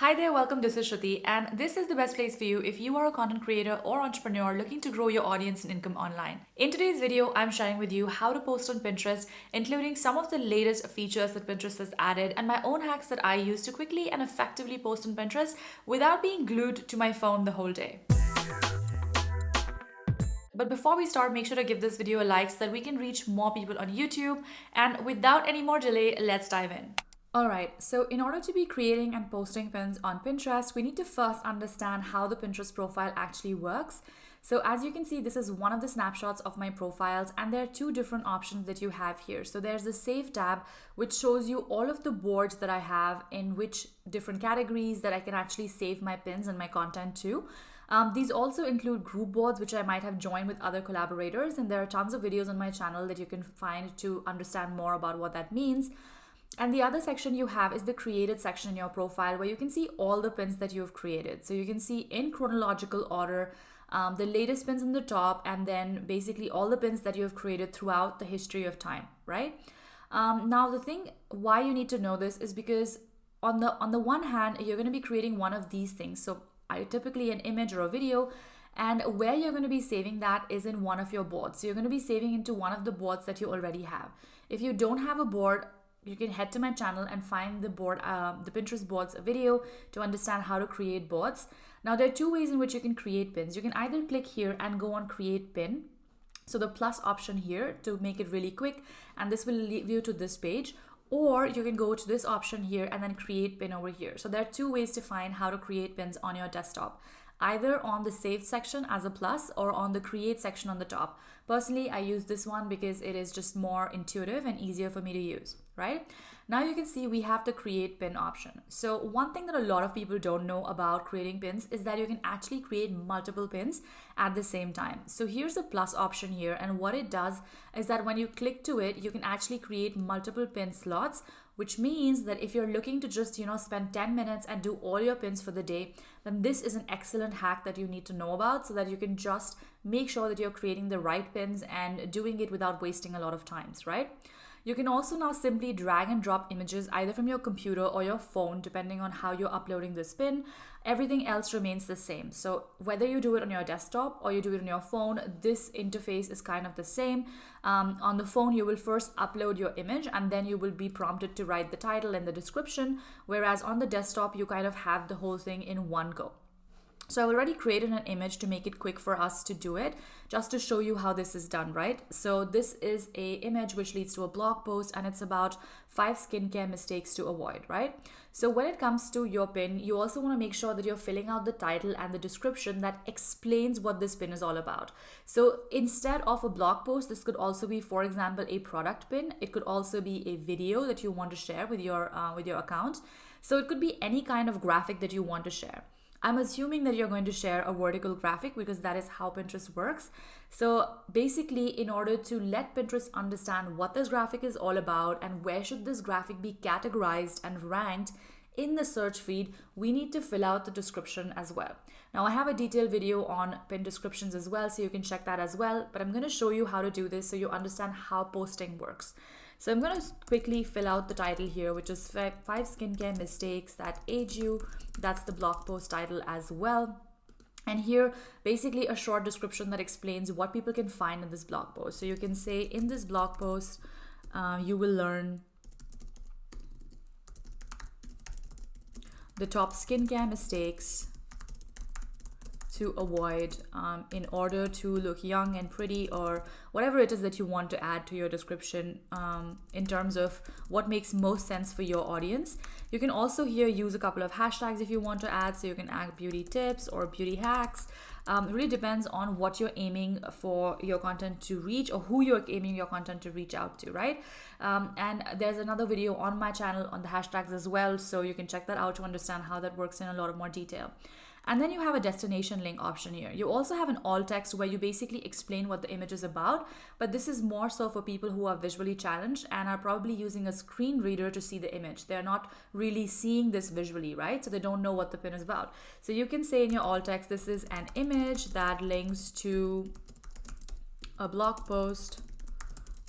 Hi there, welcome. This is Shruti, and this is the best place for you if you are a content creator or entrepreneur looking to grow your audience and income online. In today's video, I'm sharing with you how to post on Pinterest, including some of the latest features that Pinterest has added and my own hacks that I use to quickly and effectively post on Pinterest without being glued to my phone the whole day. But before we start, make sure to give this video a like so that we can reach more people on YouTube. And without any more delay, let's dive in. Alright, so in order to be creating and posting pins on Pinterest, we need to first understand how the Pinterest profile actually works. So as you can see, this is one of the snapshots of my profiles, and there are two different options that you have here. So there's the Save tab, which shows you all of the boards that I have in which different categories that I can actually save my pins and my content to. These also include group boards, which I might have joined with other collaborators, and there are tons of videos on my channel that you can find to understand more about what that means. And the other section you have is the created section in your profile, where you can see all the pins that you've created. So you can see in chronological order the latest pins in the top, and then basically all the pins that you have created throughout the history of time, right? Now the thing why you need to know this is because on the one hand, you're going to be creating one of these things. So typically an image or a video, and where you're going to be saving that is in one of your boards. So you're going to be saving into one of the boards that you already have. If you don't have a board, you can head to my channel and find the board, the Pinterest boards video to understand how to create boards. Now there are two ways in which you can create pins. You can either click here and go on create pin. So the plus option here to make it really quick, and this will lead you to this page. Or you can go to this option here and then create pin over here. So there are two ways to find how to create pins on your desktop. Either on the save section as a plus or on the create section on the top. Personally, I use this one because it is just more intuitive and easier for me to use, right? Now you can see we have the create pin option. So one thing that a lot of people don't know about creating pins is that you can actually create multiple pins at the same time. So here's the plus option here, and what it does is that when you click to it, you can actually create multiple pin slots, which means that if you're looking to just, spend 10 minutes and do all your pins for the day, then this is an excellent hack that you need to know about so that you can just make sure that you're creating the right pins and doing it without wasting a lot of times, right? You can also now simply drag and drop images either from your computer or your phone, depending on how you're uploading this pin. Everything else remains the same. So whether you do it on your desktop or you do it on your phone, this interface is kind of the same. On the phone, you will first upload your image and then you will be prompted to write the title and the description, whereas on the desktop, you kind of have the whole thing in one go. So I've already created an image to make it quick for us to do it, just to show you how this is done, right? So this is a image which leads to a blog post, and it's about 5 skincare mistakes to avoid, right? So when it comes to your pin, you also want to make sure that you're filling out the title and the description that explains what this pin is all about. So instead of a blog post, this could also be, for example, a product pin. It could also be a video that you want to share with your account. So it could be any kind of graphic that you want to share. I'm assuming that you're going to share a vertical graphic because that is how Pinterest works. So basically, in order to let Pinterest understand what this graphic is all about and where should this graphic be categorized and ranked in the search feed, we need to fill out the description as well. Now I have a detailed video on pin descriptions as well, so you can check that as well, but I'm going to show you how to do this so you understand how posting works. So I'm going to quickly fill out the title here, which is 5 skincare mistakes that age you. That's the blog post title as well. And here, basically a short description that explains what people can find in this blog post. So you can say in this blog post, you will learn the top skincare mistakes to avoid in order to look young and pretty, or whatever it is that you want to add to your description in terms of what makes most sense for your audience. You can also here use a couple of hashtags if you want to add, so you can add beauty tips or beauty hacks. It really depends on what you're aiming for your content to reach, or who you're aiming your content to reach out to, right? And there's another video on my channel on the hashtags as well, so you can check that out to understand how that works in a lot of more detail. And then you have a destination link option here. You also have an alt text where you basically explain what the image is about, but this is more so for people who are visually challenged and are probably using a screen reader to see the image. They're not really seeing this visually, right? So they don't know what the pin is about. So you can say in your alt text, this is an image that links to a blog post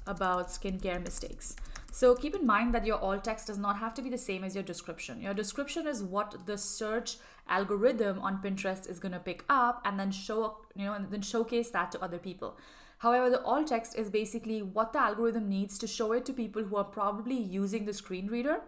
about skincare mistakes. So keep in mind that your alt text does not have to be the same as your description. Your description is what the search algorithm on Pinterest is going to pick up and then showcase that to other people. However, the alt text is basically what the algorithm needs to show it to people who are probably using the screen reader.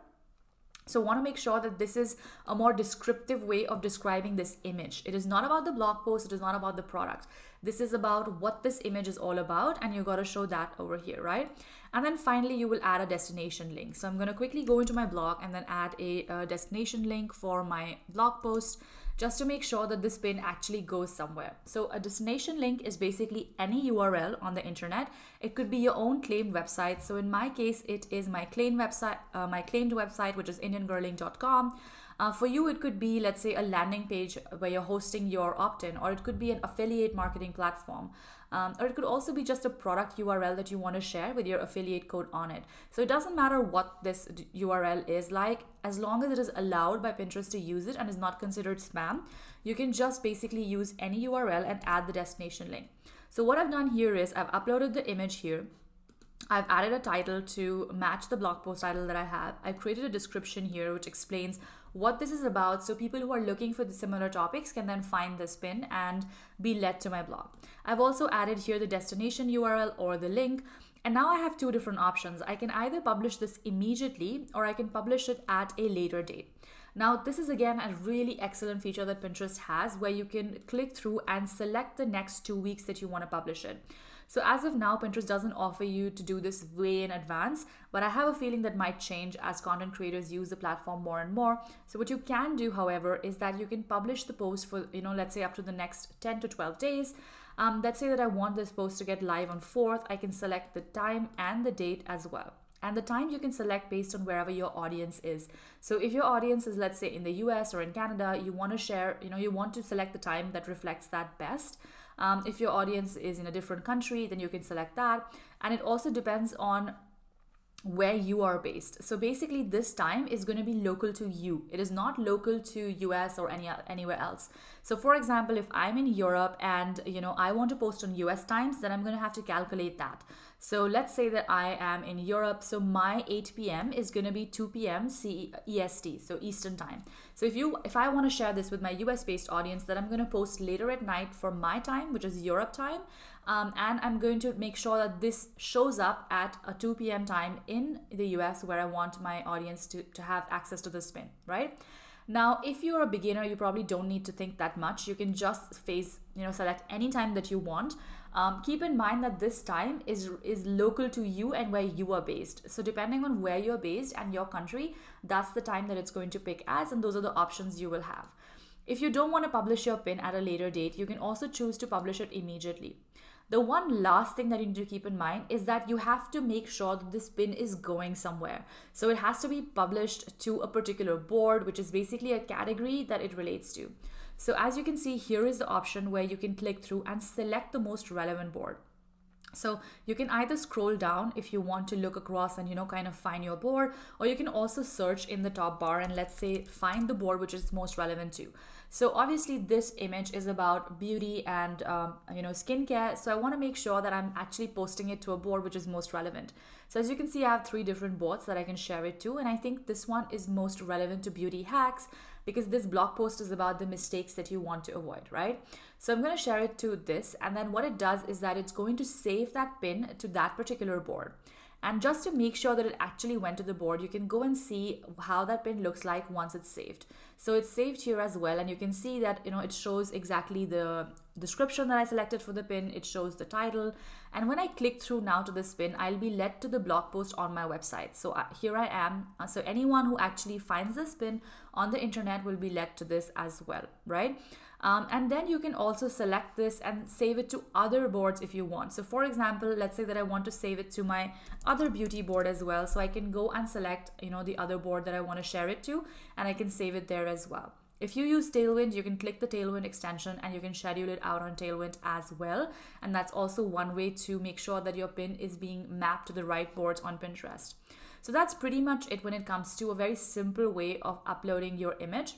So want to make sure that this is a more descriptive way of describing this image. It is not about the blog post. It is not about the product. This is about what this image is all about, and you got to show that over here, right? And then finally, you will add a destination link. So I'm going to quickly go into my blog and then add a destination link for my blog post, just to make sure that this pin actually goes somewhere. So a destination link is basically any URL on the internet. It could be your own claimed website. So in my case, it is my claimed website, which is indiangirling.com. For you, it could be, let's say, a landing page where you're hosting your opt-in, or it could be an affiliate marketing platform. Or it could also be just a product URL that you want to share with your affiliate code on it. So it doesn't matter what this URL is like, as long as it is allowed by Pinterest to use it and is not considered spam, you can just basically use any URL and add the destination link. So what I've done here is I've uploaded the image here. I've added a title to match the blog post title that I have. I've created a description here which explains what this is about, so people who are looking for the similar topics can then find this pin and be led to my blog. I've also added here the destination URL or the link, and now I have two different options. I can either publish this immediately or I can publish it at a later date. Now, this is again a really excellent feature that Pinterest has, where you can click through and select the next 2 weeks that you want to publish it. So as of now, Pinterest doesn't offer you to do this way in advance, but I have a feeling that might change as content creators use the platform more and more. So what you can do, however, is that you can publish the post for, let's say up to the next 10 to 12 days. Let's say that I want this post to get live on 4th. I can select the time and the date as well. And the time you can select based on wherever your audience is. So if your audience is, let's say, in the US or in Canada, you want to share, you want to select the time that reflects that best. If your audience is in a different country, then you can select that. And it also depends on where you are based. So basically this time is going to be local to you. It is not local to US or anywhere else. So for example, if I'm in Europe and I want to post on US times, then I'm going to have to calculate that. So let's say that I am in Europe, so my 8 p.m. is going to be 2 p.m. EST, so Eastern time. So if I want to share this with my US based audience, then I'm going to post later at night for my time, which is Europe time. And I'm going to make sure that this shows up at a 2 p.m. time in the US, where I want my audience to have access to this pin, right? Now, if you're a beginner, you probably don't need to think that much. You can just select any time that you want. Keep in mind that this time is local to you and where you are based. So depending on where you're based and your country, that's the time that it's going to pick as, and those are the options you will have. If you don't want to publish your pin at a later date, you can also choose to publish it immediately. The one last thing that you need to keep in mind is that you have to make sure that this pin is going somewhere. So it has to be published to a particular board, which is basically a category that it relates to. So as you can see, here is the option where you can click through and select the most relevant board. So you can either scroll down if you want to look across and kind of find your board, or you can also search in the top bar and, let's say, find the board which is most relevant to. So obviously this image is about beauty and skincare, so I want to make sure that I'm actually posting it to a board which is most relevant. So as you can see, I have 3 different boards that I can share it to, and I think this one is most relevant to beauty hacks, because this blog post is about the mistakes that you want to avoid, right? So I'm going to share it to this, and then what it does is that it's going to save that pin to that particular board. And just to make sure that it actually went to the board, you can go and see how that pin looks like once it's saved. So it's saved here as well, and you can see that it shows exactly the description that I selected for the pin. It shows the title, and when I click through now to this pin, I'll be led to the blog post on my website. So here I am. So anyone who actually finds this pin on the internet will be led to this as well, right? And then you can also select this and save it to other boards if you want. So for example, let's say that I want to save it to my other beauty board as well. So I can go and select, the other board that I want to share it to, and I can save it there as well. If you use Tailwind, you can click the Tailwind extension and you can schedule it out on Tailwind as well. And that's also one way to make sure that your pin is being mapped to the right boards on Pinterest. So that's pretty much it when it comes to a very simple way of uploading your image.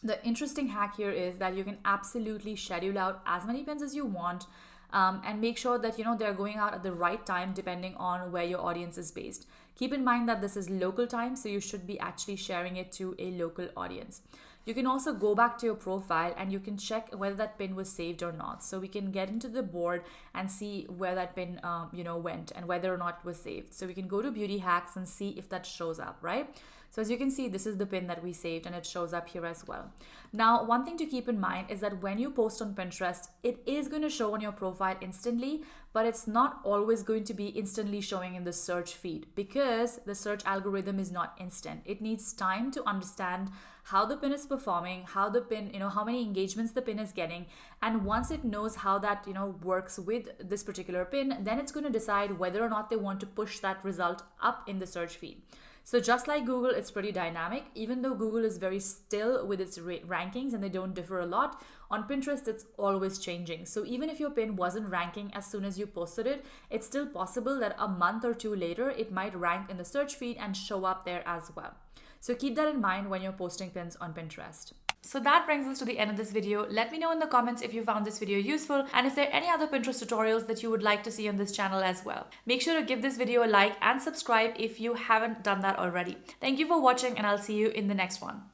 The interesting hack here is that you can absolutely schedule out as many pins as you want, and make sure that they're going out at the right time depending on where your audience is based. Keep in mind that this is local time, so you should be actually sharing it to a local audience. You can also go back to your profile and you can check whether that pin was saved or not. So we can get into the board and see where that pin went and whether or not it was saved. So we can go to beauty hacks and see if that shows up, right? So as you can see, this is the pin that we saved and it shows up here as well. Now, one thing to keep in mind is that when you post on Pinterest, it is going to show on your profile instantly, but it's not always going to be instantly showing in the search feed because the search algorithm is not instant. It needs time to understand how the pin is performing, how the pin, how many engagements the pin is getting. And once it knows how that, works with this particular pin, then it's going to decide whether or not they want to push that result up in the search feed. So just like Google, it's pretty dynamic. Even though Google is very still with its rankings and they don't differ a lot, on Pinterest, it's always changing. So even if your pin wasn't ranking as soon as you posted it, it's still possible that a month or two later, it might rank in the search feed and show up there as well. So keep that in mind when you're posting pins on Pinterest. So that brings us to the end of this video. Let me know in the comments if you found this video useful and if there are any other Pinterest tutorials that you would like to see on this channel as well. Make sure to give this video a like and subscribe if you haven't done that already. Thank you for watching and I'll see you in the next one.